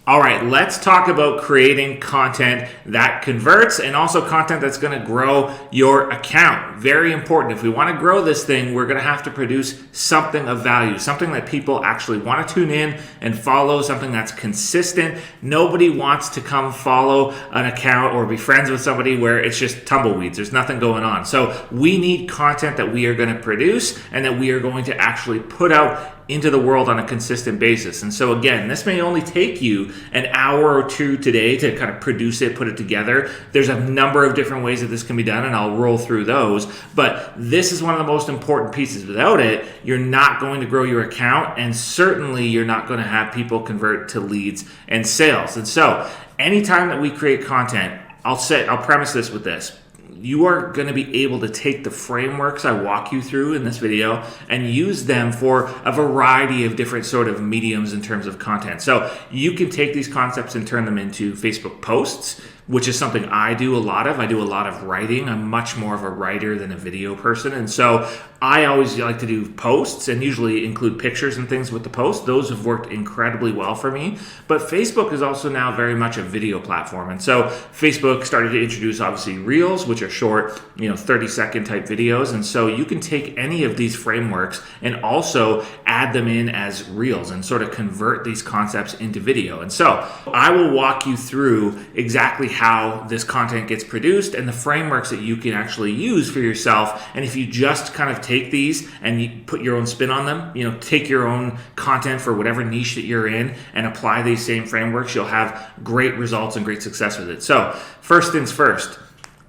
All right, let's talk about creating content that converts and also content that's going to grow your account. Very important. If we want to grow this thing, we're going to have to produce something of value, something that people actually want to tune in and follow, something that's consistent. Nobody wants to come follow an account or be friends with somebody where it's just tumbleweeds. There's nothing going on. So we need content that we are going to produce and that we are going to actually put out into the world on a consistent basis. And so again, this may only take you an hour or two today to kind of produce it, put it together. There's a number of different ways that this can be done, and I'll roll through those. But this is one of the most important pieces. Without it, you're not going to grow your account, and certainly you're not going to have people convert to leads and sales. And so anytime that we create content, I'll premise this with this. You are going to be able to take the frameworks I walk you through in this video and use them for a variety of different sort of mediums in terms of content. So you can take these concepts and turn them into Facebook posts, which is something I do a lot of. I do a lot of writing. I'm much more of a writer than a video person. And so I always like to do posts and usually include pictures and things with the post. Those have worked incredibly well for me. But Facebook is also now very much a video platform. And so Facebook started to introduce obviously Reels, which are short, 30-second type videos. And so you can take any of these frameworks and also add them in as Reels and sort of convert these concepts into video. And so I will walk you through exactly how this content gets produced and the frameworks that you can actually use for yourself. And if you just kind of take these and you put your own spin on them, take your own content for whatever niche that you're in and apply these same frameworks, you'll have great results and great success with it. So first things first.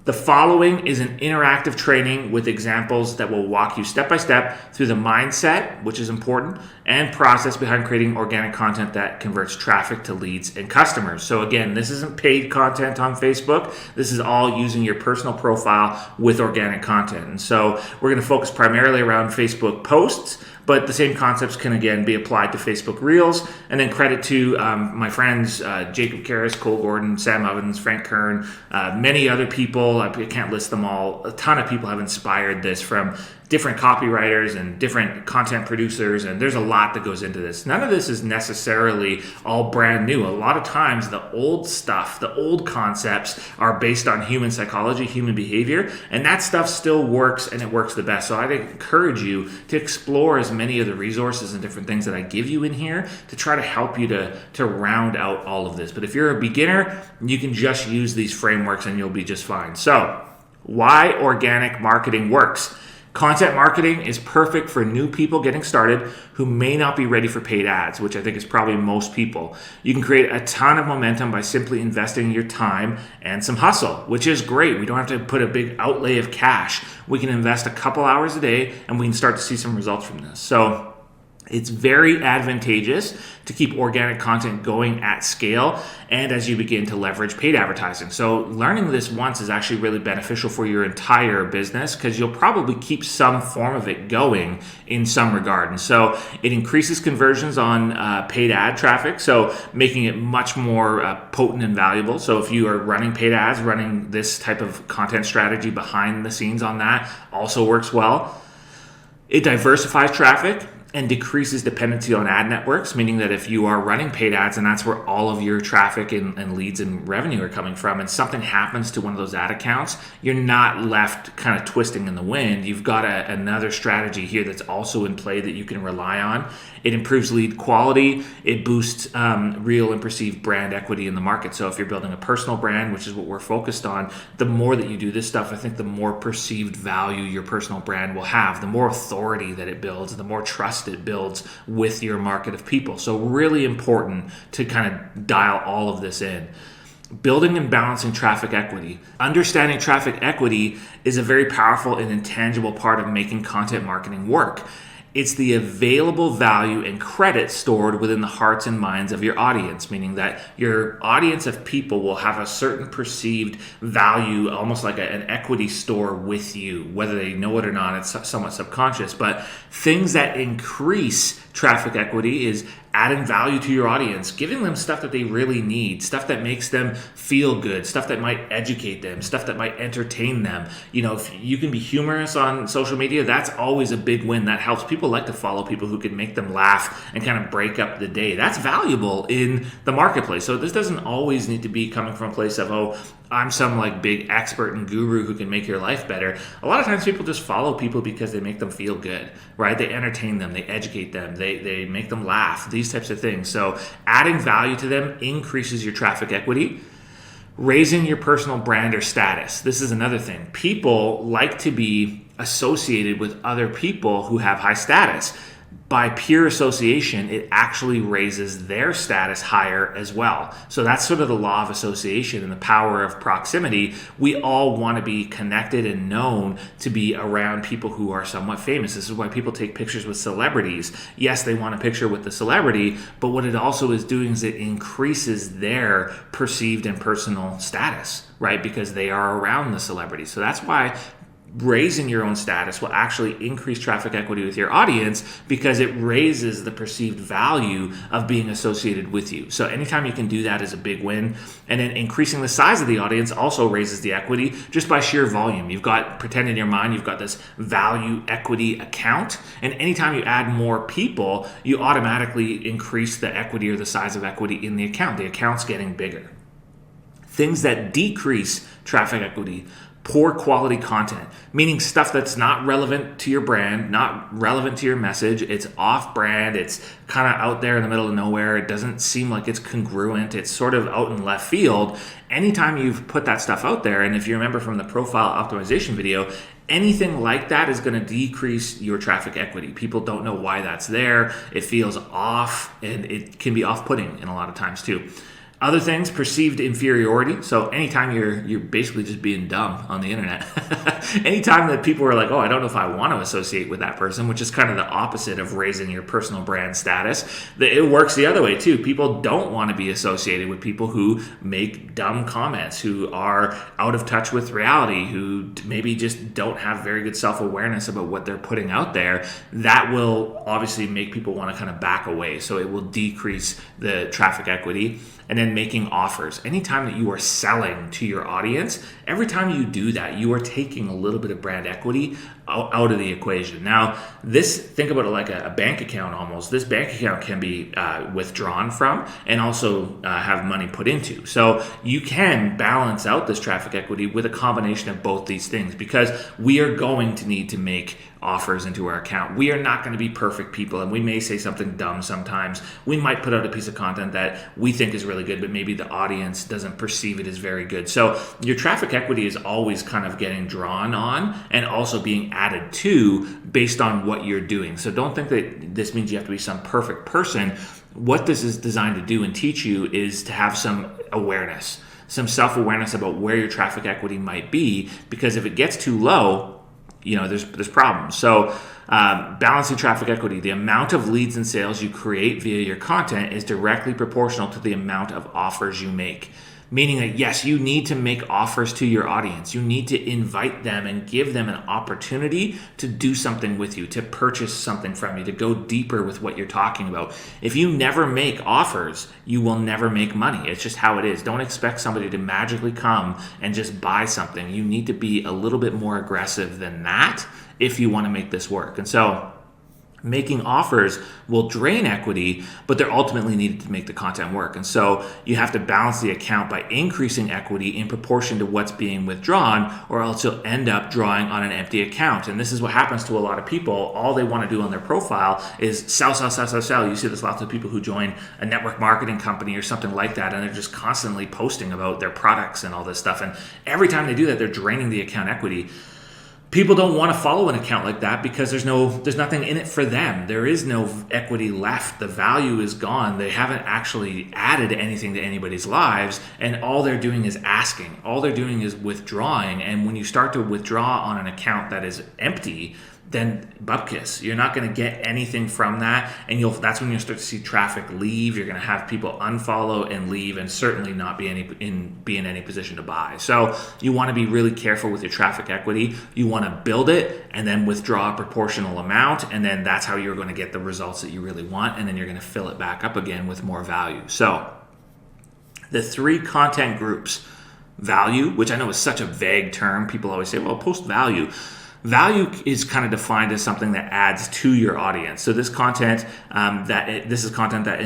The following is an interactive training with examples that will walk you step by step through the mindset, which is important, and process behind creating organic content that converts traffic to leads and customers. So again, this isn't paid content on Facebook. This is all using your personal profile with organic content. And so we're going to focus primarily around Facebook posts, but the same concepts can again be applied to Facebook Reels. And then credit to my friends, Jacob Karras, Cole Gordon, Sam Ovens, Frank Kern, many other people. I can't list them all. A ton of people have inspired this from different copywriters and different content producers, and there's a lot that goes into this. None of this is necessarily all brand new. A lot of times the old stuff, the old concepts are based on human psychology, human behavior, and that stuff still works and it works the best. So I'd encourage you to explore as many of the resources and different things that I give you in here to try to help you to round out all of this. But if you're a beginner, you can just use these frameworks and you'll be just fine. So why organic marketing works. Content marketing is perfect for new people getting started who may not be ready for paid ads, which I think is probably most people. You can create a ton of momentum by simply investing your time and some hustle, which is great. We don't have to put a big outlay of cash. We can invest a couple hours a day and we can start to see some results from this. So it's very advantageous to keep organic content going at scale and as you begin to leverage paid advertising. So learning this once is actually really beneficial for your entire business because you'll probably keep some form of it going in some regard. And so it increases conversions on paid ad traffic, so making it much more potent and valuable. So if you are running paid ads, running this type of content strategy behind the scenes on that also works well. It diversifies traffic and decreases dependency on ad networks, meaning that if you are running paid ads and that's where all of your traffic and leads and revenue are coming from, and something happens to one of those ad accounts, you're not left kind of twisting in the wind. You've got another strategy here that's also in play that you can rely on. It improves lead quality. It boosts real and perceived brand equity in the market. So if you're building a personal brand, which is what we're focused on, the more that you do this stuff, I think the more perceived value your personal brand will have, the more authority that it builds, the more trust it builds with your market of people. So really important to kind of dial all of this in. Building and balancing traffic equity. Understanding traffic equity is a very powerful and intangible part of making content marketing work. It's the available value and credit stored within the hearts and minds of your audience, meaning that your audience of people will have a certain perceived value, almost like an equity store with you, whether they know it or not. It's somewhat subconscious, but things that increase traffic equity is adding value to your audience, giving them stuff that they really need, stuff that makes them feel good, stuff that might educate them, stuff that might entertain them. If you can be humorous on social media, that's always a big win. That helps. People like to follow people who can make them laugh and kind of break up the day. That's valuable in the marketplace. So this doesn't always need to be coming from a place of, oh, I'm some like big expert and guru who can make your life better. A lot of times people just follow people because they make them feel good, right? They entertain them, they educate them, they make them laugh, these types of things. So adding value to them increases your traffic equity. Raising your personal brand or status. This is another thing. People like to be associated with other people who have high status. By pure association, it actually raises their status higher as well. So that's sort of the law of association and the power of proximity. We all want to be connected and known to be around people who are somewhat famous. This is why people take pictures with celebrities. Yes, they want a picture with the celebrity, but what it also is doing is it increases their perceived and personal status, right? Because they are around the celebrity. So that's why raising your own status will actually increase traffic equity with your audience, because it raises the perceived value of being associated with you. So anytime you can do that is a big win. And then increasing the size of the audience also raises the equity just by sheer volume. Pretend in your mind, you've got this value equity account. And anytime you add more people, you automatically increase the equity or the size of equity in the account. The account's getting bigger. Things that decrease traffic equity: poor quality content, meaning stuff that's not relevant to your brand, not relevant to your message. It's off brand. It's kind of out there in the middle of nowhere. It doesn't seem like it's congruent. It's sort of out in left field. Anytime you've put that stuff out there, and if you remember from the profile optimization video, anything like that is going to decrease your traffic equity. People don't know why that's there. It feels off, and it can be off-putting in a lot of times too. Other things, perceived inferiority. So anytime you're basically just being dumb on the internet. Anytime that people are like, oh, I don't know if I want to associate with that person, which is kind of the opposite of raising your personal brand status. It works the other way too. People don't want to be associated with people who make dumb comments, who are out of touch with reality, who maybe just don't have very good self-awareness about what they're putting out there. That will obviously make people want to kind of back away. So it will decrease the traffic equity. And then making offers. Anytime that you are selling to your audience, every time you do that, you are taking a little bit of brand equity out of the equation. Now, think about it like a bank account almost. This bank account can be withdrawn from and also have money put into. So you can balance out this traffic equity with a combination of both these things, because we are going to need to make offers into our account. We are not going to be perfect people, and we may say something dumb sometimes. We might put out a piece of content that we think is really good, but maybe the audience doesn't perceive it as very good. So your traffic equity is always kind of getting drawn on and also being added to based on what you're doing. So don't think that this means you have to be some perfect person. What this is designed to do and teach you is to have some awareness, some self-awareness about where your traffic equity might be, because if it gets too low, there's problems. So balancing traffic equity, the amount of leads and sales you create via your content is directly proportional to the amount of offers you make. Meaning that, yes, you need to make offers to your audience. You need to invite them and give them an opportunity to do something with you, to purchase something from you, to go deeper with what you're talking about. If you never make offers, you will never make money. It's just how it is. Don't expect somebody to magically come and just buy something. You need to be a little bit more aggressive than that if you want to make this work. And so making offers will drain equity, but they're ultimately needed to make the content work. And so you have to balance the account by increasing equity in proportion to what's being withdrawn, or else you'll end up drawing on an empty account. And this is what happens to a lot of people. All they want to do on their profile is sell, sell, sell, sell, sell. You see this lots of people who join a network marketing company or something like that, and they're just constantly posting about their products and all this stuff. And every time they do that, they're draining the account equity. People don't want to follow an account like that because there's nothing in it for them. There is no equity left. The value is gone. They haven't actually added anything to anybody's lives, and all they're doing is asking. All they're doing is withdrawing. And when you start to withdraw on an account that is empty, then bupkis. You're not going to get anything from that, and that's when you'll start to see traffic leave. You're going to have people unfollow and leave, and certainly not be in any position to buy. So you want to be really careful with your traffic equity. You want to build it and then withdraw a proportional amount, and then that's how you're going to get the results that you really want, and then you're going to fill it back up again with more value. So the 3 content groups: value, which I know is such a vague term. People always say, well, post value. Value is kind of defined as something that adds to your audience. So this content, this is content that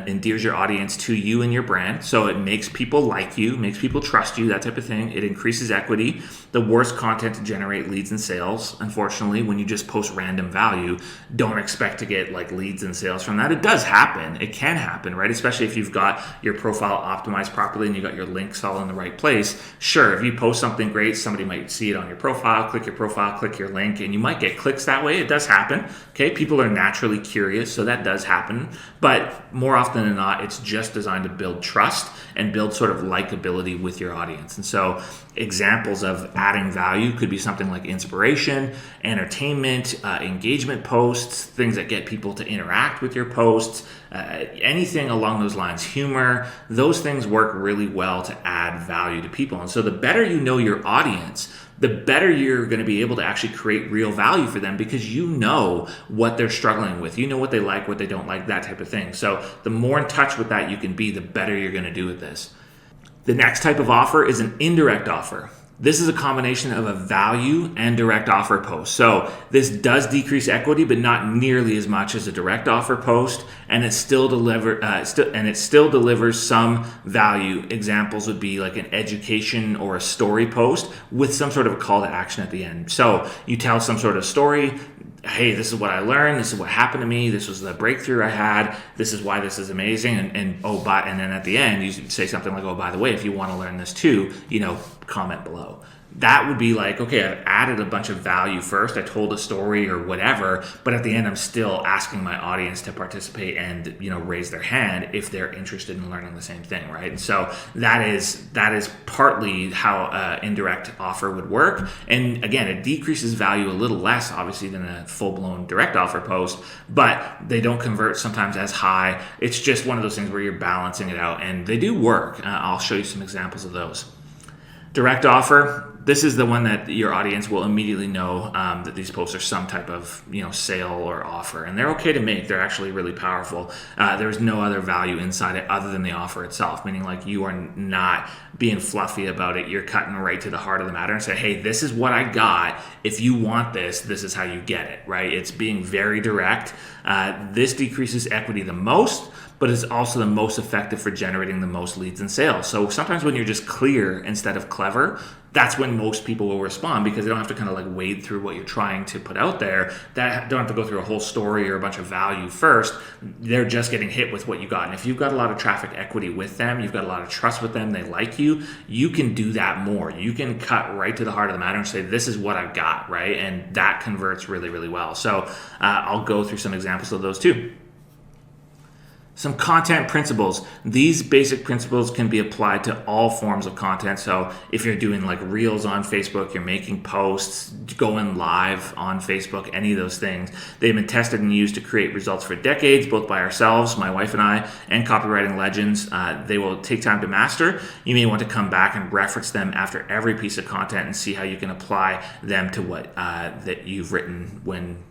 endears your audience to you and your brand. So it makes people like you, makes people trust you, that type of thing. It increases equity. The worst content to generate leads and sales. Unfortunately, when you just post random value, don't expect to get like leads and sales from that. It does happen. It can happen, right? Especially if you've got your profile optimized properly and you got your links all in the right place. Sure, if you post something great, somebody might see it on your profile, click your profile, click your link, and you might get clicks that way. It does happen. Okay, people are naturally curious, so that does happen. But more often than not, it's just designed to build trust and build sort of likability with your audience. And so examples of adding value could be something like inspiration, entertainment, engagement posts, things that get people to interact with your posts, anything along those lines, humor. Those things work really well to add value to people. And so the better you know your audience, the better you're going to be able to actually create real value for them, because you know what they're struggling with. You know what they like, what they don't like, that type of thing. So the more in touch with that you can be, the better you're going to do with this. The next type of offer is an indirect offer. This is a combination of a value and direct offer post. So this does decrease equity, but not nearly as much as a direct offer post, and it still delivers some value. Examples would be like an education or a story post with some sort of a call to action at the end. So you tell some sort of story. Hey, this is what I learned. This is what happened to me. This was the breakthrough I had. This is why this is amazing. And then at the end, you say something like, oh, by the way, if you want to learn this too, comment below. That would be like, okay, I've added a bunch of value first. I told a story or whatever, but at the end, I'm still asking my audience to participate and, raise their hand if they're interested in learning the same thing, right? And so that is partly how indirect offer would work. And again, it decreases value a little less, obviously, than a full-blown direct offer post, but they don't convert sometimes as high. It's just one of those things where you're balancing it out, and they do work. I'll show you some examples of those. Direct offer. This is the one that your audience will immediately know that these posts are some type of sale or offer, and they're okay to make. They're actually really powerful. There's no other value inside it other than the offer itself, meaning like you are not being fluffy about it. You're cutting right to the heart of the matter and say, hey, this is what I got. If you want this, this is how you get it, right? It's being very direct. This decreases equity the most, but it's also the most effective for generating the most leads and sales. So sometimes when you're just clear instead of clever, that's when most people will respond, because they don't have to kind of like wade through what you're trying to put out there. That don't have to go through a whole story or a bunch of value first. They're just getting hit with what you got. And if you've got a lot of traffic equity with them, you've got a lot of trust with them, they like you, you can do that more. You can cut right to the heart of the matter and say, this is what I've got, right? And that converts really, really well. So I'll go through some examples of those too. Some content principles. These basic principles can be applied to all forms of content. So if you're doing like reels on Facebook, you're making posts, going live on Facebook, any of those things, they've been tested and used to create results for decades, both by ourselves, my wife and I, and copywriting legends. They will take time to master. You may want to come back and reference them after every piece of content and see how you can apply them to what that you've written when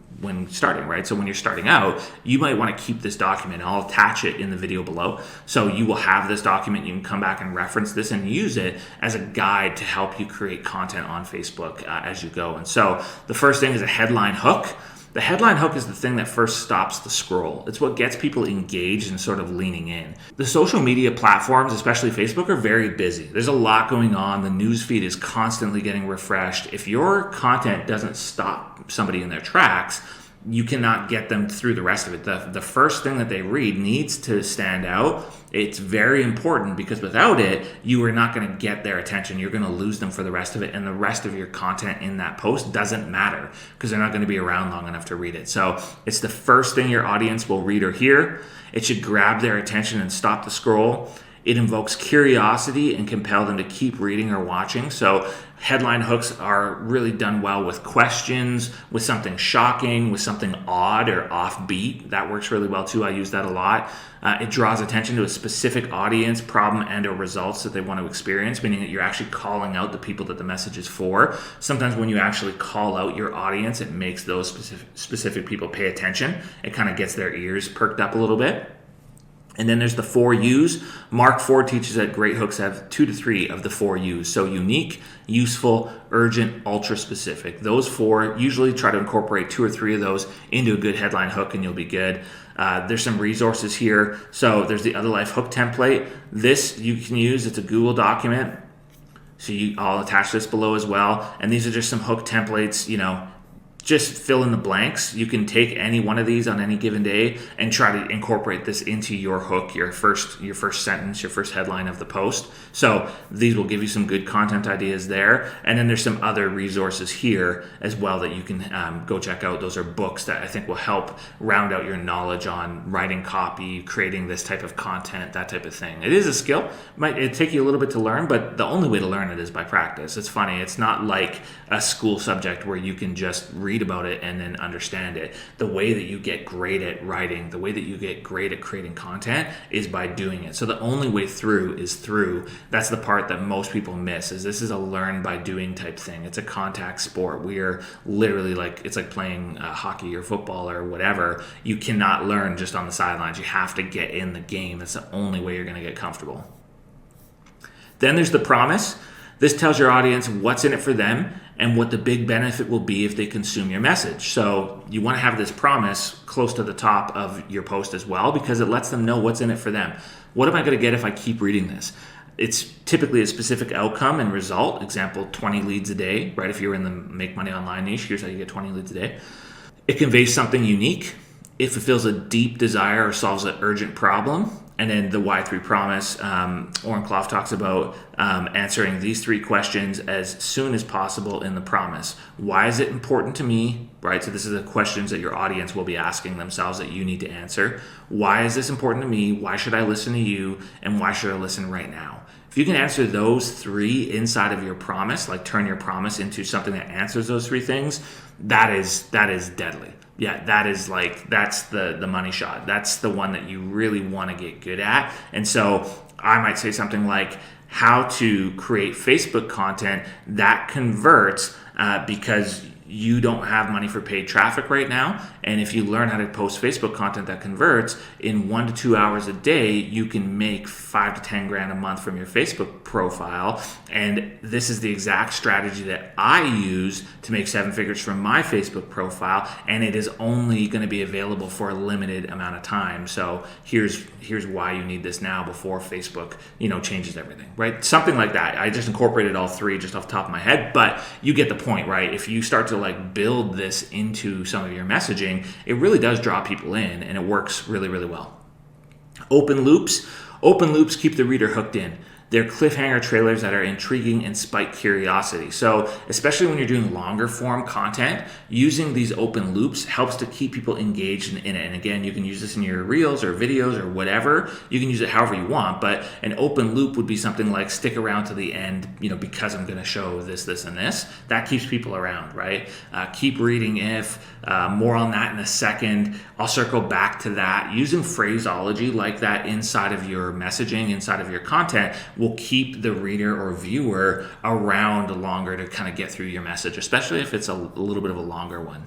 starting, right? So when you're starting out, you might want to keep this document. I'll attach it in the video below. So you will have this document. You can come back and reference this and use it as a guide to help you create content on Facebook as you go. And so the first thing is a headline hook. The headline hook is the thing that first stops the scroll. It's what gets people engaged and sort of leaning in. The social media platforms, especially Facebook, are very busy. There's a lot going on. The news feed is constantly getting refreshed. If your content doesn't stop somebody in their tracks, you cannot get them through the rest of it. The first thing that they read needs to stand out. It's very important, because without it, you are not going to get their attention. You're going to lose them for the rest of it, and the rest of your content in that post doesn't matter, because they're not going to be around long enough to read it. So it's the first thing your audience will read or hear. It should grab their attention and stop the scroll. It invokes curiosity and compel them to keep reading or watching. So headline hooks are really done well with questions, with something shocking, with something odd or offbeat. That works really well too. I use that a lot. It draws attention to a specific audience, problem, and or results that they want to experience, meaning that you're actually calling out the people that the message is for. Sometimes when you actually call out your audience, it makes those specific people pay attention. It kind of gets their ears perked up a little bit. And then there's the 4 U's. Mark Ford teaches that great hooks have 2 to 3 of the 4 U's. So unique, useful, urgent, ultra specific. Those 4, usually try to incorporate 2 or 3 of those into a good headline hook and you'll be good. There's some resources here. So there's the Other Life hook template. This you can use. It's a Google document. So I'll attach this below as well. And these are just some hook templates, just fill in the blanks. You can take any one of these on any given day and try to incorporate this into your hook, your first sentence, your first headline of the post. So these will give you some good content ideas there. And then there's some other resources here as well that you can go check out. Those are books that I think will help round out your knowledge on writing copy, creating this type of content, that type of thing. It is a skill. It'd take you a little bit to learn, but the only way to learn it is by practice. It's funny. It's not like a school subject where you can just read about it and then understand it. The way that you get great at writing, the way that you get great at creating content is by doing it. So the only way through is through. That's the part that most people miss, is this is a learn by doing type thing. It's a contact sport. We are literally it's like playing hockey or football or whatever. You cannot learn just on the sidelines. You have to get in the game. That's the only way you're going to get comfortable. Then there's the promise. This tells your audience what's in it for them and what the big benefit will be if they consume your message. So you want to have this promise close to the top of your post as well, because it lets them know what's in it for them. What am I going to get if I keep reading this? It's typically a specific outcome and result. Example, 20 leads a day, right? If you're in the make money online niche, here's how you get 20 leads a day. It conveys something unique. It fulfills a deep desire or solves an urgent problem. And then the Y3 promise, Oren Clough talks about answering these 3 questions as soon as possible in the promise. Why is it important to me? Right? So this is the questions that your audience will be asking themselves that you need to answer. Why is this important to me? Why should I listen to you? And why should I listen right now? If you can answer those 3 inside of your promise, like turn your promise into something that answers those 3 things, that is deadly. Yeah, that's the money shot. That's the one that you really want to get good at. And so I might say something like how to create Facebook content that converts because you don't have money for paid traffic right now. And if you learn how to post Facebook content that converts in 1 to 2 hours a day, you can make $5 to $10 a month from your Facebook profile. And this is the exact strategy that I use to make 7 figures from my Facebook profile. And it is only going to be available for a limited amount of time. So here's why you need this now before Facebook, changes everything, right? Something like that. I just incorporated all 3 just off the top of my head, but you get the point, right? If you start to build this into some of your messaging, it really does draw people in and it works really, really well. Open loops keep the reader hooked in. They're cliffhanger trailers that are intriguing and spike curiosity. So especially when you're doing longer form content, using these open loops helps to keep people engaged in it. And again, you can use this in your reels or videos or whatever. You can use it however you want, but an open loop would be something like stick around to the end, because I'm going to show this, this, and this. That keeps people around, right? Keep reading if, more on that in a second. I'll circle back to that. Using phraseology like that inside of your messaging, inside of your content, will keep the reader or viewer around longer to kind of get through your message, especially if it's a little bit of a longer one.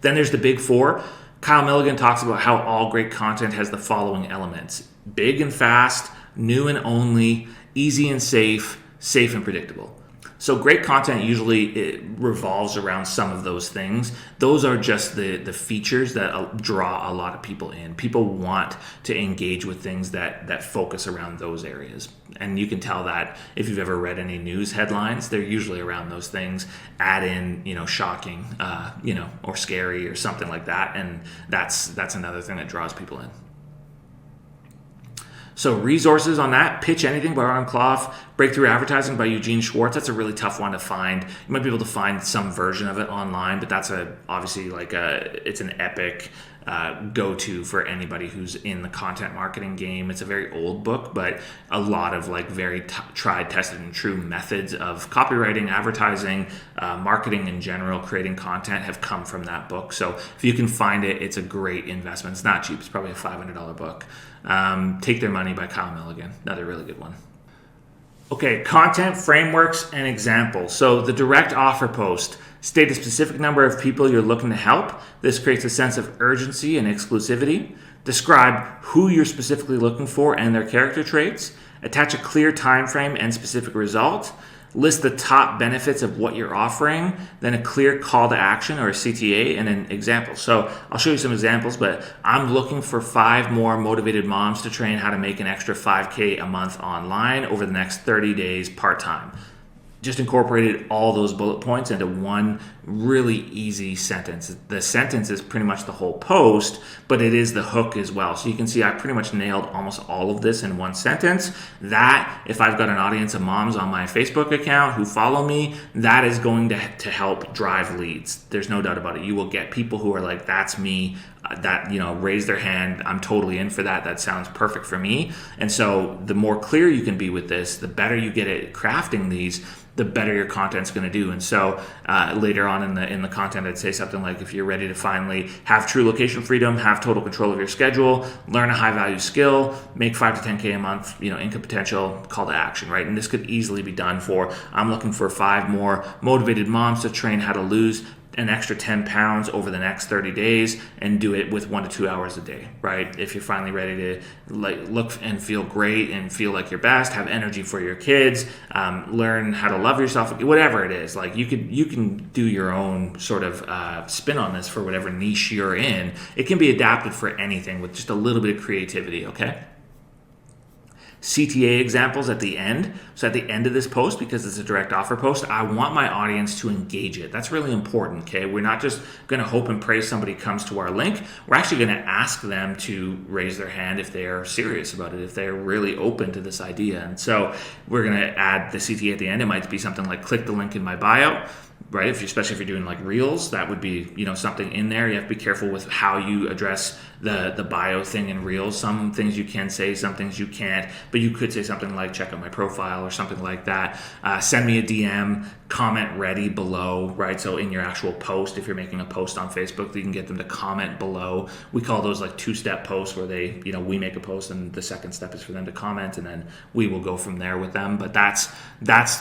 Then there's the big 4. Kyle Milligan talks about how all great content has the following elements: big and fast, new and only, easy and safe and predictable. So great content usually it revolves around some of those things. Those are just the features that draw a lot of people in. People want to engage with things that focus around those areas. And you can tell that if you've ever read any news headlines, they're usually around those things. Add in, shocking, or scary or something like that. And that's another thing that draws people in. So resources on that: Pitch Anything by Oren Clough, Breakthrough Advertising by Eugene Schwartz. That's a really tough one to find. You might be able to find some version of it online, but that's obviously it's an epic go-to for anybody who's in the content marketing game. It's a very old book, but a lot of like very tried, tested, and true methods of copywriting, advertising, marketing in general, creating content have come from that book. So if you can find it, it's a great investment. It's not cheap. It's probably a $500 book. Take Their Money by Kyle Milligan. Another really good one. Okay, content frameworks and examples. So the direct offer post. State a specific number of people you're looking to help. This creates a sense of urgency and exclusivity. Describe who you're specifically looking for and their character traits. Attach a clear time frame and specific result. List the top benefits of what you're offering, then a clear call to action or a CTA and an example. So I'll show you some examples, but I'm looking for 5 more motivated moms to train how to make an extra $5K a month online over the next 30 days part-time. Just incorporated all those bullet points into one really easy sentence. The sentence is pretty much the whole post, but it is the hook as well. So you can see I pretty much nailed almost all of this in one sentence. That, if I've got an audience of moms on my Facebook account who follow me, that is going to help drive leads. There's no doubt about it. You will get people who are like, that's me. That, raise their hand. I'm totally in for that. That sounds perfect for me. And so the more clear you can be with this, the better you get at crafting these, the better your content's going to do. And so later on in the content, I'd say something like, if you're ready to finally have true location freedom, have total control of your schedule, learn a high value skill, make 5 to 10K a month, income potential, call to action, right? And this could easily be done for, I'm looking for 5 more motivated moms to train how to lose an extra 10 pounds over the next 30 days and do it with 1 to 2 hours a day, right? If you're finally ready to look and feel great and feel like your best, have energy for your kids, learn how to love yourself, whatever it is, like you can do your own sort of spin on this for whatever niche you're in. It can be adapted for anything with just a little bit of creativity, okay? CTA examples at the end. So at the end of this post, because it's a direct offer post, I want my audience to engage it. That's really important, okay? We're not just going to hope and pray somebody comes to our link. We're actually going to ask them to raise their hand if they are serious about it, if they're really open to this idea. And so we're going to add the CTA at the end. It might be something like click the link in my bio, right? Especially if you're doing like reels, that would be, something in there. You have to be careful with how you address the bio thing in reels. Some things you can say, some things you can't, but you could say something like check out my profile or something like that. Send me a DM, comment ready below, right? So in your actual post, if you're making a post on Facebook, you can get them to comment below. We call those like 2-step posts where they, we make a post and the second step is for them to comment and then we will go from there with them. But that's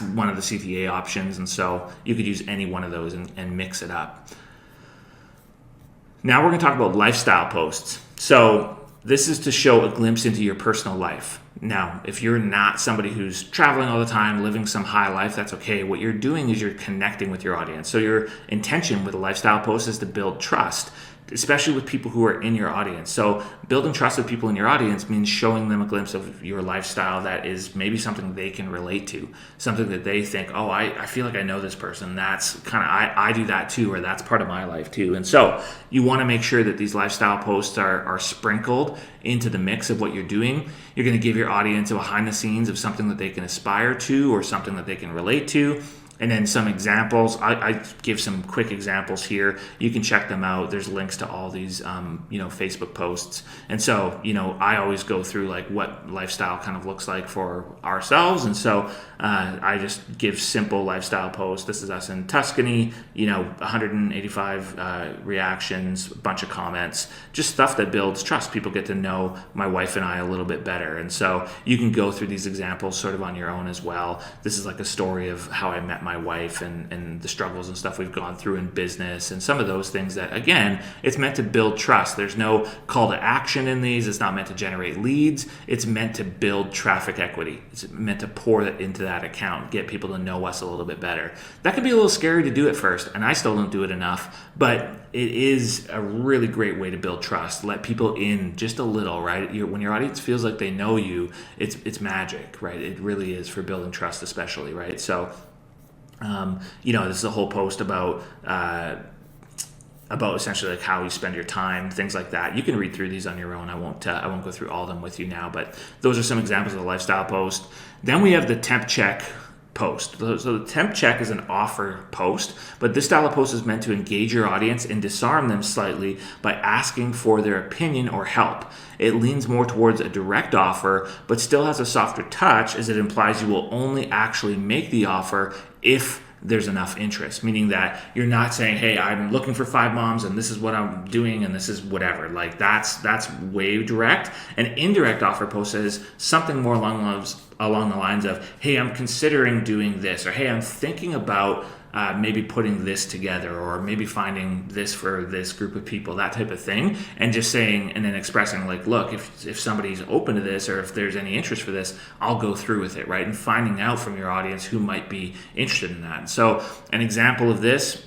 one of the CTA options. And so you could use any one of those and mix it up. Now we're going to talk about lifestyle posts. So this is to show a glimpse into your personal life. Now, if you're not somebody who's traveling all the time, living some high life, that's okay. What you're doing is you're connecting with your audience. So your intention with a lifestyle post is to build trust, especially with people who are in your audience. So building trust with people in your audience means showing them a glimpse of your lifestyle that is maybe something they can relate to, something that they think, oh, I feel like I know this person. That's kind of, I do that too, or that's part of my life too. And so you want to make sure that these lifestyle posts are sprinkled into the mix of what you're doing. You're going to give your audience a behind the scenes of something that they can aspire to or something that they can relate to. And then some examples. I give some quick examples here. You can check them out. There's links to all these, Facebook posts. And so, I always go through like what lifestyle kind of looks like for ourselves. And so I just give simple lifestyle posts. This is us in Tuscany, 185 reactions, a bunch of comments, just stuff that builds trust. People get to know my wife and I a little bit better. And so you can go through these examples sort of on your own as well. This is like a story of how I met my wife and the struggles and stuff we've gone through in business and some of those things that, again, it's meant to build trust. There's no call to action in these. It's not meant to generate leads. It's meant to build traffic equity. It's meant to pour it into that account, get people to know us a little bit better. That can be a little scary to do at first, and I still don't do it enough, but it is a really great way to build trust. Let people in just a little, right? When your audience feels like they know you, it's magic, right? It really is for building trust especially, right? So this is a whole post about essentially like how you spend your time, things like that. You can read through these on your own. I won't go through all of them with you now, but those are some examples of the lifestyle post. Then we have the temp check post. So the temp check is an offer post, but this style of post is meant to engage your audience and disarm them slightly by asking for their opinion or help. It leans more towards a direct offer, but still has a softer touch, as it implies you will only actually make the offer if there's enough interest, meaning that you're not saying, hey, I'm looking for 5 moms and this is what I'm doing and this is whatever. Like that's way direct. An indirect offer post is something more along the lines of, hey, I'm considering doing this, or hey, I'm thinking about maybe putting this together, or maybe finding this for this group of people, that type of thing, and just saying and then expressing like, look, if somebody's open to this, or if there's any interest for this, I'll go through with it, right? And finding out from your audience who might be interested in that. So an example of this,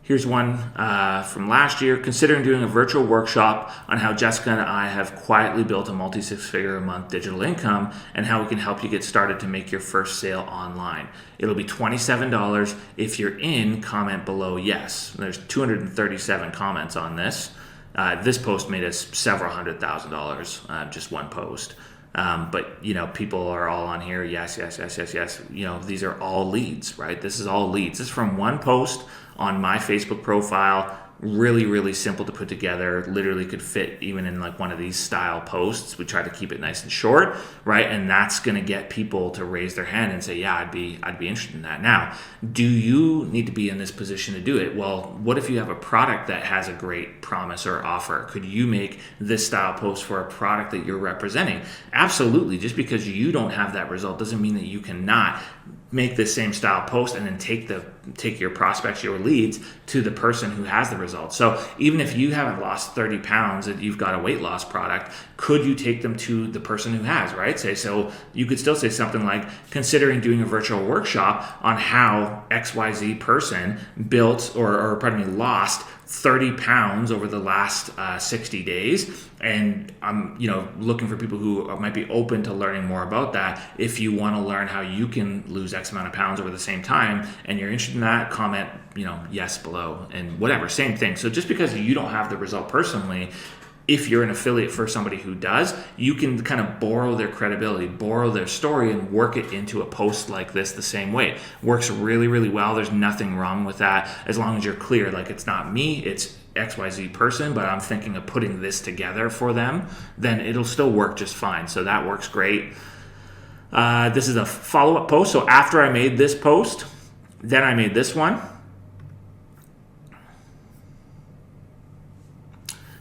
here's one from last year. Considering doing a virtual workshop on how Jessica and I have quietly built a multi-six-figure-a-month digital income and how we can help you get started to make your first sale online. It'll be $27. If you're in, comment below yes. There's 237 comments on this. This post made us several $100,000, just one post. But people are all on here. Yes. These are all leads, right? This is all leads. This is from one post on my Facebook profile. Really, really simple to put together. Literally could fit even in like one of these style posts. We try to keep it nice and short, right? And that's going to get people to raise their hand and say, yeah, I'd be interested in that. Now, do you need to be in this position to do it? Well, what if you have a product that has a great promise or offer? Could you make this style post for a product that you're representing? Absolutely. Just because you don't have that result doesn't mean that you cannot make the same style post and then take your prospects, your leads, to the person who has the results. So even if you haven't lost 30 pounds and you've got a weight loss product, could you take them to the person who has, right? So you could still say something like, considering doing a virtual workshop on how XYZ person built or lost 30 pounds over the last 60 days. And I'm looking for people who might be open to learning more about that. If you want to learn how you can lose X amount of pounds over the same time and you're interested in that, comment yes below, and whatever, same thing. So just because you don't have the result personally, if you're an affiliate for somebody who does, you can kind of borrow their credibility, borrow their story, and work it into a post like this the same way. Works really, really well. There's nothing wrong with that, as long as you're clear. Like, it's not me, it's XYZ person, but I'm thinking of putting this together for them, then it'll still work just fine. So that works great. This is a follow-up post. So after I made this post, then I made this one.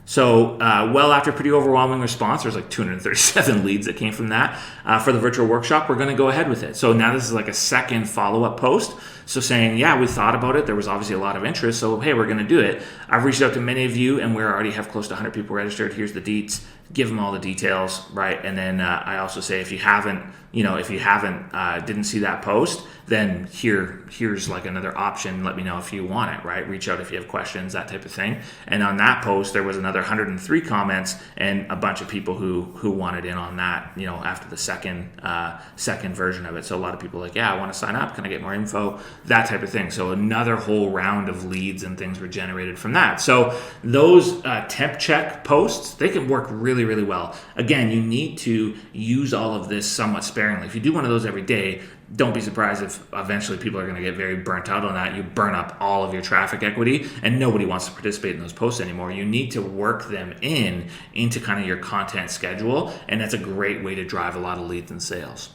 So well after pretty overwhelming response, there's like 237 leads that came from that for the virtual workshop, we're going to go ahead with it. So now this is like a second follow-up post. So saying, yeah, we thought about it. There was obviously a lot of interest. So, hey, we're going to do it. I've reached out to many of you, and we already have close to 100 people registered. Here's the deets. Give them all the details, right? And then I also say, if you haven't didn't see that post, then here's like another option. Let me know if you want it, right? Reach out if you have questions, that type of thing. And on that post, there was another 103 comments and a bunch of people who wanted in on that, after the second version of it. So a lot of people like, yeah, I want to sign up. Can I get more info? That type of thing. So another whole round of leads and things were generated from that. So those temp check posts, they can work really, really well. Again, you need to use all of this somewhat sparingly. If you do one of those every day, don't be surprised if eventually people are going to get very burnt out on that. You burn up all of your traffic equity and nobody wants to participate in those posts anymore. You need to work them into kind of your content schedule, and that's a great way to drive a lot of leads and sales.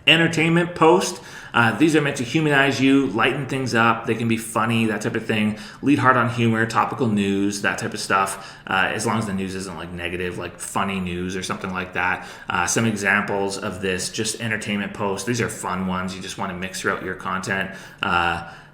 Entertainment post. These are meant to humanize you, lighten things up. They can be funny, that type of thing. Lead hard on humor, topical news, that type of stuff. As long as the news isn't like negative, like funny news or something like that. Some examples of this, just entertainment posts. These are fun ones. You just want to mix throughout your content.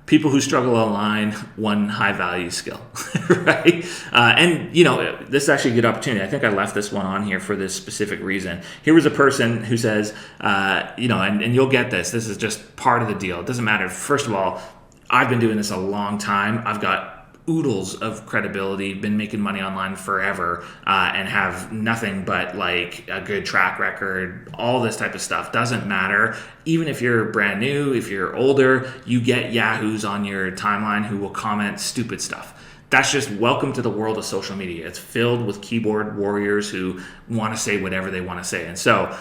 People who struggle online, one high value skill, right? And this is actually a good opportunity. I think I left this one on here for this specific reason. Here was a person who says, and you'll get this. This is just part of the deal. It doesn't matter. First of all, I've been doing this a long time. I've got oodles of credibility, been making money online forever, and have nothing but like a good track record. All this type of stuff doesn't matter. Even if you're brand new, if you're older, you get yahoos on your timeline who will comment stupid stuff. That's just welcome to the world of social media. It's filled with keyboard warriors who want to say whatever they want to say. And so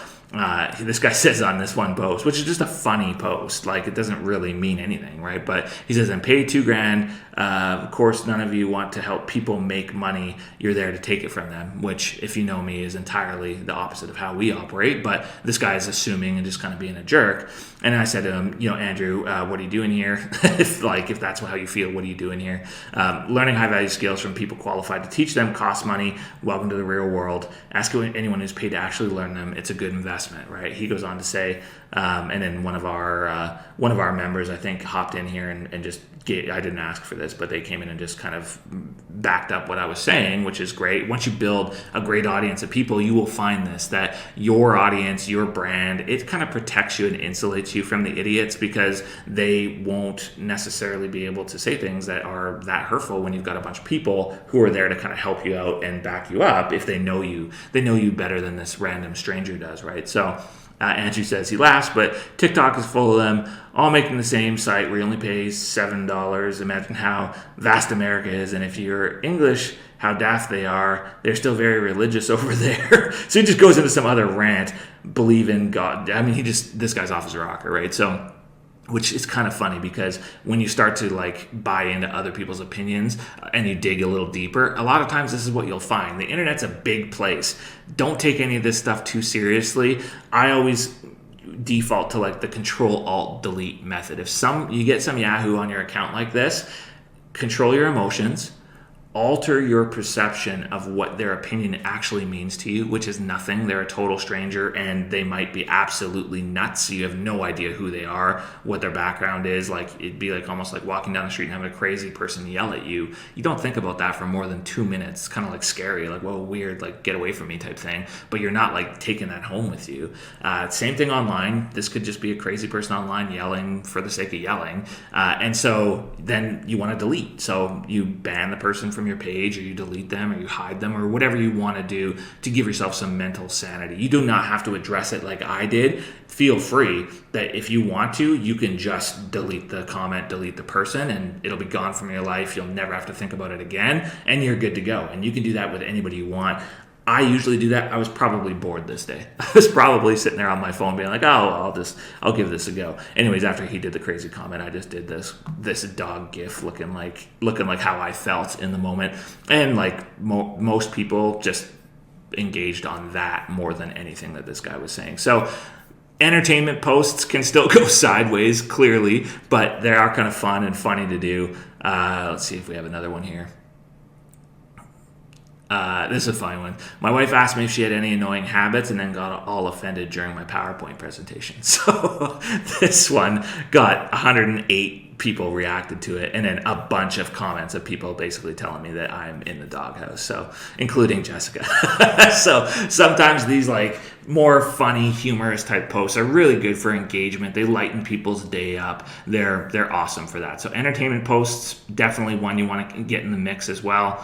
this guy says on this one post, which is just a funny post, like it doesn't really mean anything, right? But he says, I'm paid $2,000. Of course, none of you want to help people make money. You're there to take it from them, which, if you know me, is entirely the opposite of how we operate. But this guy is assuming and just kind of being a jerk. And I said to him, Andrew, what are you doing here? if that's how you feel, what are you doing here? Learning high value skills from people qualified to teach them costs money. Welcome to the real world. Ask anyone who's paid to actually learn them. It's a good investment, right? He goes on to say, and then one of our members, I think, hopped in here and just I didn't ask for this, but they came in and just kind of backed up what I was saying, which is great. Once you build a great audience of people, you will find that your audience, your brand, it kind of protects you and insulates you from the idiots, because they won't necessarily be able to say things that are that hurtful when you've got a bunch of people who are there to kind of help you out and back you up. If they know you better than this random stranger does, right? So Andrew says he laughs, but TikTok is full of them, all making the same site where you only pay $7. Imagine how vast America is, and if you're English, how daft they are. They're still very religious over there. So he just goes into some other rant, believe in God. I mean, this guy's off his rocker, right? So, which is kind of funny, because when you start to buy into other people's opinions and you dig a little deeper, a lot of times this is what you'll find. The internet's a big place. Don't take any of this stuff too seriously. I always default to the Control-Alt-Delete method. If you get some Yahoo on your account like this, control your emotions, alter your perception of what their opinion actually means to you, which is nothing. They're a total stranger and they might be absolutely nuts. You have no idea who they are, what their background is. It'd be almost like walking down the street and having a crazy person yell at you. You don't think about that for more than 2 minutes. It's kind of scary, whoa, weird, get away from me type thing. But you're not taking that home with you. Same thing online. This could just be a crazy person online yelling for the sake of yelling. And so then you want to delete. So you ban the person from your page, or you delete them, or you hide them, or whatever you want to do to give yourself some mental sanity. You do not have to address it like I did. Feel free that if you want to, you can just delete the comment, delete the person, and it'll be gone from your life. You'll never have to think about it again, and you're good to go. And you can do that with anybody you want. I usually do that. I was probably bored this day. I was probably sitting there on my phone being I'll give this a go. Anyways, after he did the crazy comment, I just did this dog gif looking like how I felt in the moment. And most people just engaged on that more than anything that this guy was saying. So entertainment posts can still go sideways, clearly, but they are kind of fun and funny to do. Let's see if we have another one here. This is a funny one. My wife asked me if she had any annoying habits and then got all offended during my PowerPoint presentation. So this one got 108 people reacted to it, and then a bunch of comments of people basically telling me that I'm in the doghouse, so including Jessica. So sometimes these more funny, humorous type posts are really good for engagement. They lighten people's day up. They're awesome for that. So entertainment posts, definitely one you want to get in the mix as well.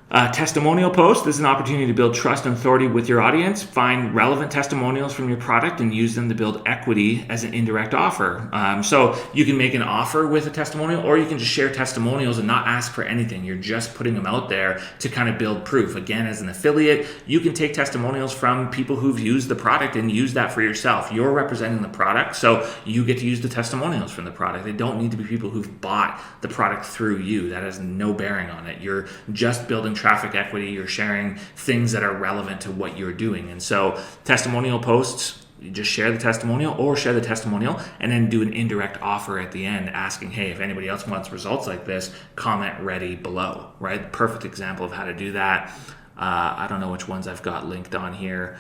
Testimonial post. This is an opportunity to build trust and authority with your audience. Find relevant testimonials from your product and use them to build equity as an indirect offer. So you can make an offer with a testimonial, or you can just share testimonials and not ask for anything. You're just putting them out there to kind of build proof. Again, as an affiliate, you can take testimonials from people who've used the product and use that for yourself. You're representing the product, so you get to use the testimonials from the product. They don't need to be people who've bought the product through you. That has no bearing on it. You're just building traffic equity. You're sharing things that are relevant to what you're doing. And so testimonial posts, you just share the testimonial, or share the testimonial and then do an indirect offer at the end asking, hey, if anybody else wants results like this, comment ready below, right? Perfect example of how to do that. I don't know which ones I've got linked on here.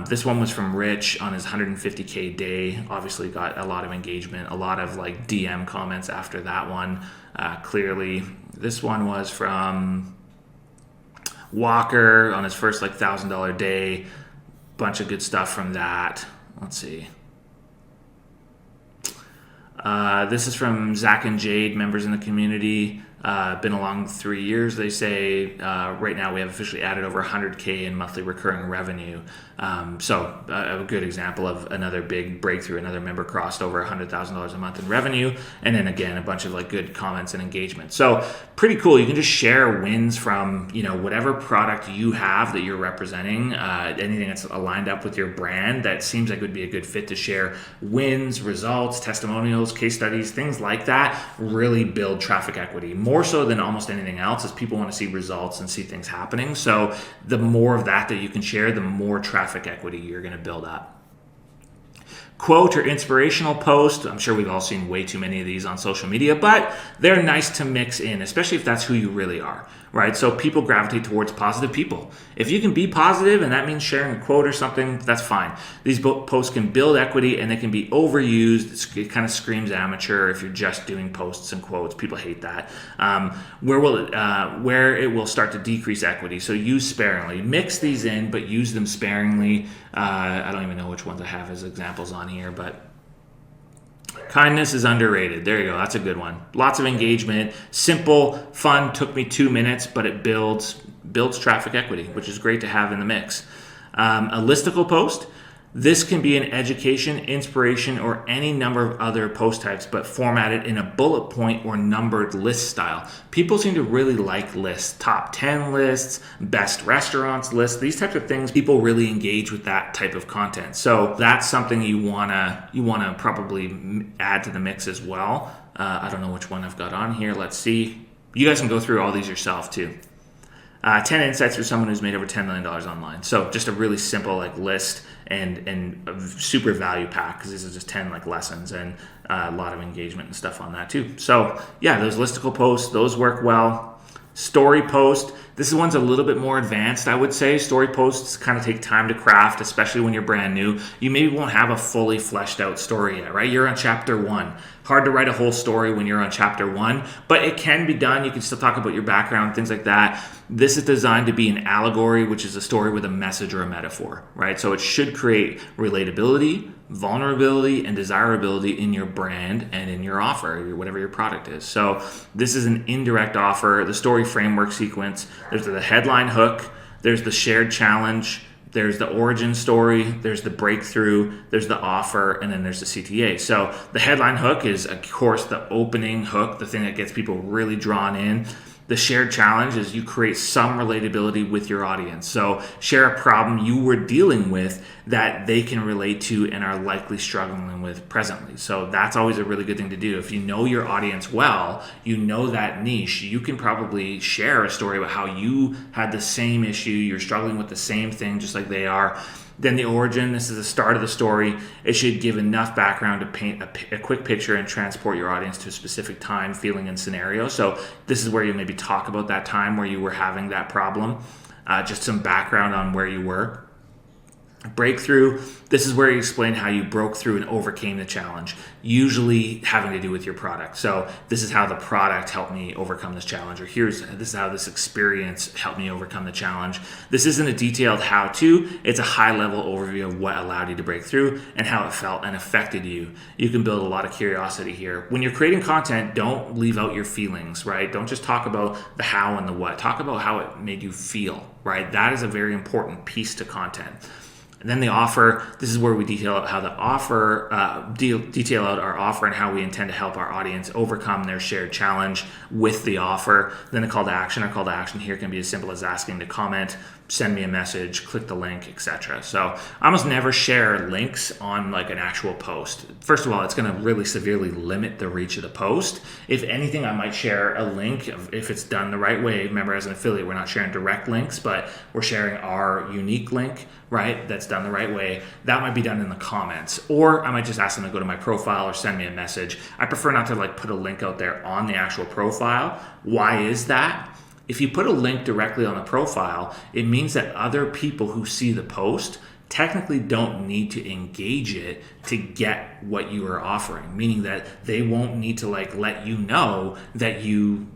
This one was from Rich on his 150K day. Obviously got a lot of engagement, a lot of DM comments after that one. Clearly, this one was from Walker on his first $1,000 day. Bunch of good stuff from that. Let's see. This is from Zach and Jade, members in the community. Been along 3 years, they say. Right now we have officially added over 100K in monthly recurring revenue. So a good example of another big breakthrough. Another member crossed over $100,000 a month in revenue. And then again, a bunch of like good comments and engagement. So pretty cool. You can just share wins from, whatever product you have that you're representing, anything that's aligned up with your brand that seems like would be a good fit to share wins, results, testimonials, case studies, things like that really build traffic equity. More so than almost anything else, is people want to see results and see things happening. So the more of that you can share, the more traffic equity you're going to build up. Quote or inspirational post. I'm sure we've all seen way too many of these on social media, but they're nice to mix in, especially if that's who you really are, right? So people gravitate towards positive people. If you can be positive and that means sharing a quote or something, that's fine. These posts can build equity and they can be overused. It kind of screams amateur if you're just doing posts and quotes. People hate that. Where it will start to decrease equity. So use sparingly. Mix these in, but use them sparingly. I don't even know which ones I have as examples on here, but kindness is underrated. There you go. That's a good one. Lots of engagement. Simple, fun. Took me 2 minutes, but it builds traffic equity, which is great to have in the mix. A listicle post. This can be an education, inspiration, or any number of other post types, but formatted in a bullet point or numbered list style. People seem to really like lists, top 10 lists, best restaurants lists, these types of things. People really engage with that type of content. So that's something you wanna probably add to the mix as well. I don't know which one I've got on here. Let's see. You guys can go through all these yourself too. 10 insights for someone who's made over $10 million online. So just a really simple list and a super value pack, because these are just 10 lessons and a lot of engagement and stuff on that too. So yeah, those listicle posts, those work well. Story post. This one's a little bit more advanced, I would say. Story posts kind of take time to craft, especially when you're brand new. You maybe won't have a fully fleshed out story yet, right? You're on chapter 1. Hard to write a whole story when you're on chapter 1, but it can be done. You can still talk about your background, things like that. This is designed to be an allegory, which is a story with a message or a metaphor, right? So it should create relatability, vulnerability, and desirability in your brand and in your offer, whatever your product is. So this is an indirect offer. The story framework sequence. There's the headline hook. There's the shared challenge. There's the origin story, there's the breakthrough, there's the offer, and then there's the CTA. So the headline hook is, of course, the opening hook, the thing that gets people really drawn in. The shared challenge is you create some relatability with your audience. So share a problem you were dealing with that they can relate to and are likely struggling with presently. So that's always a really good thing to do. If you know your audience well, you know that niche, you can probably share a story about how you had the same issue, you're struggling with the same thing just like they are. Then the origin, this is the start of the story. It should give enough background to paint a quick picture and transport your audience to a specific time, feeling, and scenario. So this is where you maybe talk about that time where you were having that problem, just some background on where you were. Breakthrough, this is where you explain how you broke through and overcame the challenge, usually having to do with your product. So this is how the product helped me overcome this challenge, or this is how this experience helped me overcome the challenge. This isn't a detailed how-to, it's a high-level overview of what allowed you to break through and how it felt and affected you. You can build a lot of curiosity here. When you're creating content, don't leave out your feelings, right? Don't just talk about the how and the what. Talk about how it made you feel, right? That is a very important piece to content. And then the offer, this is where we detail out how the offer, detail out our offer and how we intend to help our audience overcome their shared challenge with the offer. Then the call to action. Our call to action here can be as simple as asking to comment, send me a message, click the link, etc. So I almost never share links on an actual post. First of all, it's going to really severely limit the reach of the post. If anything, I might share a link if it's done the right way. Remember, as an affiliate, we're not sharing direct links, but we're sharing our unique link, right? That's done the right way. That might be done in the comments, or I might just ask them to go to my profile or send me a message. I prefer not to put a link out there on the actual profile. Why is that? If you put a link directly on the profile, it means that other people who see the post technically don't need to engage it to get what you are offering, meaning that they won't need to let you know that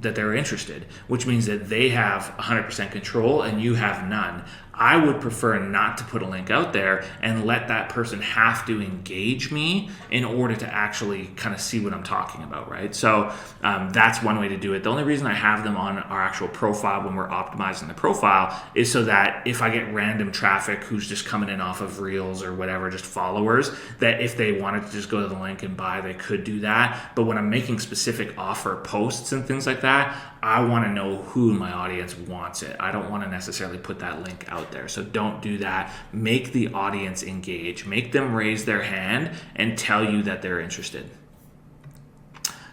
they're interested, which means that they have 100% control and you have none. I would prefer not to put a link out there and let that person have to engage me in order to actually kind of see what I'm talking about, right? So that's one way to do it. The only reason I have them on our actual profile when we're optimizing the profile is so that if I get random traffic who's just coming in off of Reels or whatever, just followers, that if they wanted to just go to the link and buy, they could do that. But when I'm making specific offer posts and things like that, I want to know who in my audience wants it. I don't want to necessarily put that link out there. So don't do that. Make the audience engage. Make them raise their hand and tell you that they're interested.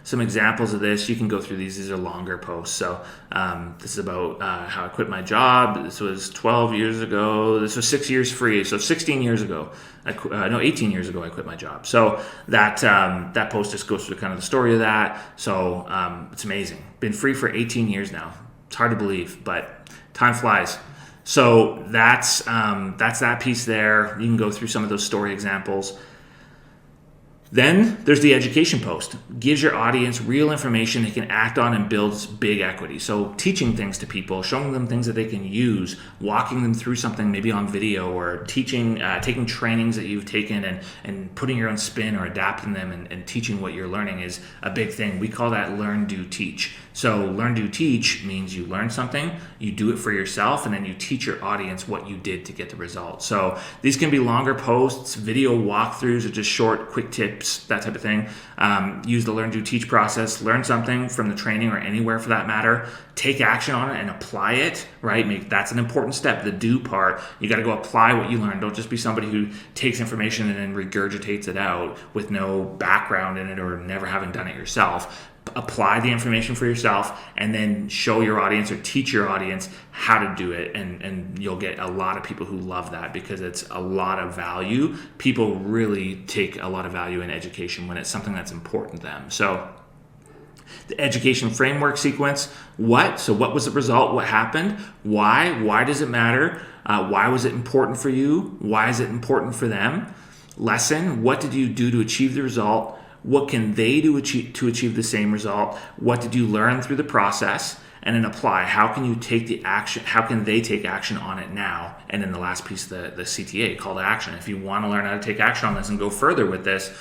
Some examples of this, you can go through these. These are longer posts. So this is about how I quit my job. This was 12 years ago. This was 6 years free. So 16 years ago. 18 years ago I quit my job. So that post just goes through kind of the story of that. So it's amazing. Been free for 18 years now. It's hard to believe, but time flies. So that's that piece there. You can go through some of those story examples. Then there's the education post. Gives your audience real information they can act on and builds big equity. So teaching things to people, showing them things that they can use, walking them through something maybe on video, or teaching, taking trainings that you've taken and putting your own spin or adapting them and teaching what you're learning is a big thing. We call that learn, do, teach. So learn, do, teach means you learn something, you do it for yourself, and then you teach your audience what you did to get the result. So these can be longer posts, video walkthroughs, or just short, quick tips, that type of thing. Use the learn, do, teach process. Learn something from the training or anywhere for that matter. Take action on it and apply it, right? That's an important step, the do part. You got to go apply what you learned. Don't just be somebody who takes information and then regurgitates it out with no background in it or never having done it yourself. Apply the information for yourself and then show your audience or teach your audience how to do it, and you'll get a lot of people who love that because it's a lot of value. People really take a lot of value in education when it's something that's important to them. So the education framework sequence, what? So what was the result? What happened? Why? Why does it matter? Why was it important for you? Why is it important for them? Lesson, what did you do to achieve the result? What can they do to achieve the same result? What did you learn through the process? And then apply. How can you take the action? How can they take action on it now? And then the last piece, the CTA, call to action. If you want to learn how to take action on this and go further with this,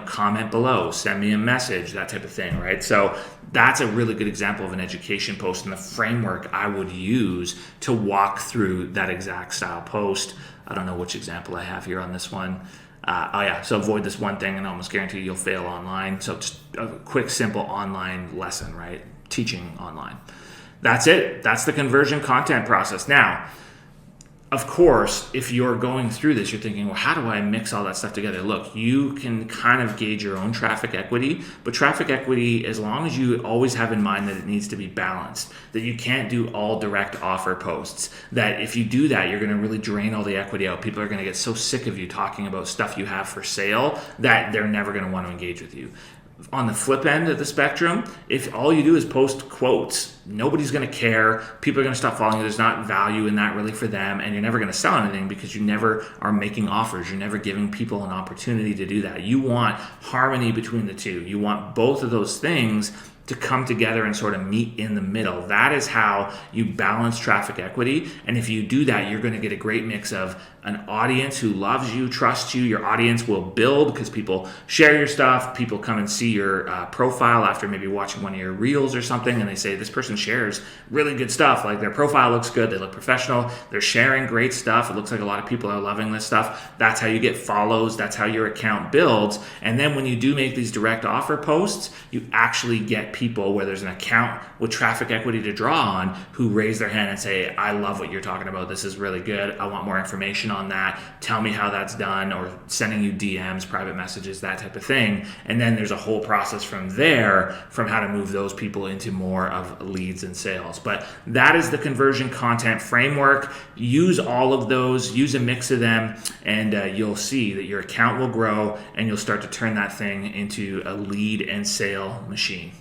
comment below, send me a message, that type of thing, right? So that's a really good example of an education post and the framework I would use to walk through that exact style post. I don't know which example I have here on this one. So avoid this one thing and I almost guarantee you'll fail online. So just a quick, simple online lesson, right? Teaching online. That's it. That's the conversion content process. Now, of course, if you're going through this, you're thinking, well, how do I mix all that stuff together? Look, you can kind of gauge your own traffic equity, but traffic equity, as long as you always have in mind that it needs to be balanced, that you can't do all direct offer posts, that if you do that, you're going to really drain all the equity out. People are going to get so sick of you talking about stuff you have for sale that they're never going to want to engage with you. On the flip end of the spectrum, if all you do is post quotes, nobody's going to care. People are going to stop following you. There's not value in that really for them, and you're never going to sell anything because you never are making offers. You're never giving people an opportunity to do that. You want harmony between the two. You want both of those things to come together and sort of meet in the middle. That is how you balance traffic equity. And if you do that, you're going to get a great mix of an audience who loves you, trusts you. Your audience will build because people share your stuff. People come and see your profile after maybe watching one of your reels or something, and they say, this person shares really good stuff. Like their profile looks good. They look professional. They're sharing great stuff. It looks like a lot of people are loving this stuff. That's how you get follows. That's how your account builds. And then when you do make these direct offer posts, you actually get people where there's an account with traffic equity to draw on who raise their hand and say, I love what you're talking about. This is really good. I want more information on that. Tell me how that's done, or sending you DMs, private messages, that type of thing. And then there's a whole process from there from how to move those people into more of leads and sales. But that is the conversion content framework. Use all of those, use a mix of them, and you'll see that your account will grow and you'll start to turn that thing into a lead and sale machine.